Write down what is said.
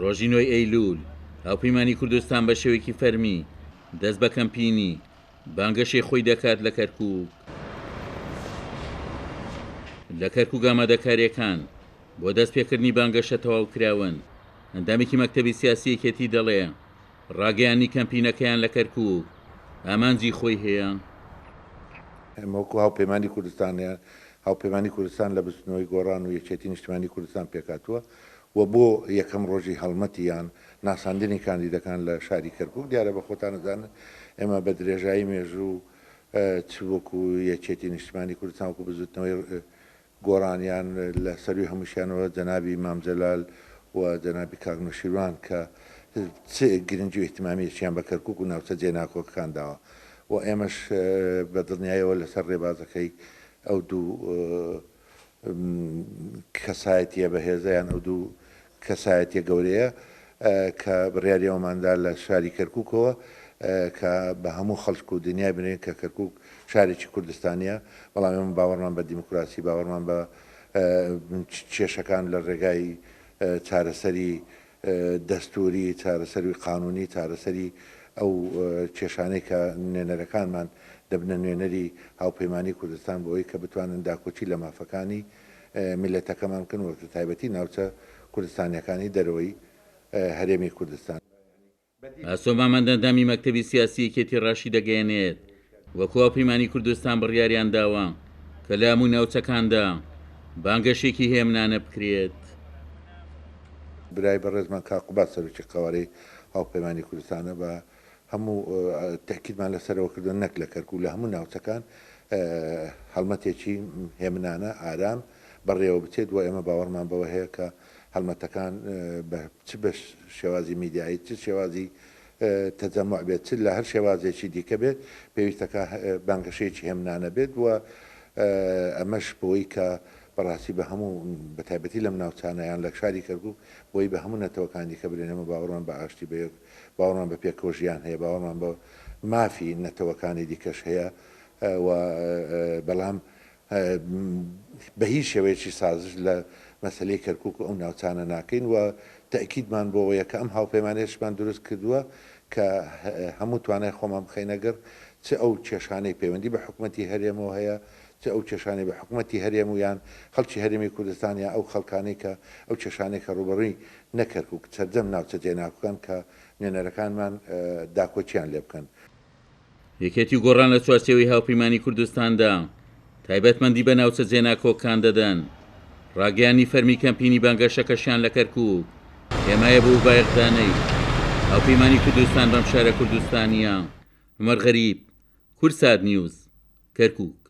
ڕۆژی 9 ئەیلول هاوپەیمانی کوردستان بە شێوەیەکی فەرمی دەست بە کەمپینی بانگەشەی خۆی دەکات لە کەرکووک. لە کەرکووک ئامادەکاریەکان بۆ دەستپێکردنی بانگەشە تەواو کراون. ئەندامێکی مەکتەبی سیاسی یەکێتی دەڵێ ڕاگەیانی کەمپینەکەیان لە کەرکووک ئامانجی خۆی هەیە. ئەمەوەکو هاوپەیمانی کوردستانیان هاوپەیمانی کوردستان لە بستنەوەی گۆڕان و یەکێتی نیشتیمانی کوردستان پێکاتووە و بۆ یەکەم ڕۆژی هەڵمەتیان ناساندنی کاندیدەکان لە شاری کەرکووک دیارە بە خۆتان دەزانن ئێمە بە درێژایی مێژوو چ وەکو یەکێتی نیشتیمانی کوردستان وەکو بزوتنەوەی گۆڕانیان لە سەروی هەمووشیانەوە جەنابی مامجەلال و جەنابی کاکنوشیروان کە گرنگی و احتیمامیەکیان بە کەرکووک و ناوچە جێناکۆکەکان داوە و ئێمەش بە دڵنیایەوە لەسەر ڕێبازەکەی ئەو دوو کەسایەتیە بەهێزیان ئەو دوو کەسایەتیە گەورەیە کە بڕیاریەوەماندا لە شاری کەرکووکەوە کە بە هەموو خەڵک و دنیای بنێن کە کەرکووک شارێکی کوردستانیە، بەڵام ئێمە باوەڕمان بە دیموکراسی باوەڕمان بە کێشەکان لە ڕێگای چارەسەری دەستوری، چارەسەری قانونی، چارەسەری ئەو کێشانەی کە نوێنەرەکانمان دەبنە نوێنەری هاوپەیمانی کوردستان بۆی کە بتوانن داکۆچی لە مافەکانی میلەتەکەمان بکەن و تایبەتی ناوچە کوردستانیەکانی دەرەوەی هەرێمی کوردستان. ئاسۆمامەندەندامی مەکتەبی سیاسی یەکێتی ڕاشی دەگەیەنێت وەکو هاوپەیمانی کوردستان بڕیاریان داوە کە لە هەموو ناوچەکاندا بانگەشێکی هێمنانە بکرێت. برای بەڕێزمان کاقوبات سەرۆکی قەوارەی هاوپەیمانی کوردستانە بە هەموو تاکیدمان لەسەرەوە کردووە نەک لە کەرکووک لە هەموو ناوچەکان هەڵمەتێکی هێمنانە ئارام بەڕێوە بچێت و ئێمە باوەڕمان بەوە هەیە کە هەڵمەتەکان چ بە شێوازی میدیایی چ شێوازی تەجەموع بێت چ لە هەر شێوازێکی دیکە بێت پێویستەکە بانگەشەیەکی هێمنانە بێت و ئەمەش بۆی کە بەڕاستی بە هەموو بەتایبەتی لەم ناوچانەیان لە شاری کەرکووک بۆی بە هەموو نەتەوەکانی کە برێنەمە باوەڕمان بە ئاشتی بە باوەڕمان بە پێکۆژیان هەیە، باوەڕمان بە مافی نەتەوەکانی دیکەش هەیە و بەڵام بە هیچ شێوەیەکی سازش لە مەسلەی کەرکووک ئەو ناوچانە ناکەین و تاکیدمان بۆەوەیە کە ئەم هاوپەیمانێشمان دروست کردووە کە هەموو توانای خۆمان بخەینەگەر چ ئەو کێشانەی پەیوەندی بە حکوومەتی هەرێمەوە هەیە چ ئەو کێشانەی بە حکوومەتی هەرێم و یان خەڵکی هەرێمی کوردستانیا ئەو خەڵکانەی کە ئەو کێشانەی کە ڕوبەڕووی نەکەرکووک سەرجەم ناوچە جێناکۆکان کە نوێنەرەکانمان داکۆچیان لێ بکەن. یەکێتی گۆڕان لە چوارچێوەی هاوپەیمانی کوردستاندا تایبەتمەندی بە ناوچە جێناکۆکان دەدەن. ڕاگەیانی فەرمی کەمپینی بانگەشەکەشیان لە کەرکووک هێمایە بۆ بایەخدانەی هاوپەیمانی کوردستان بەم شارە کوردستانیە. عومەر غەریب، کورسات نیوز، کەرکووک.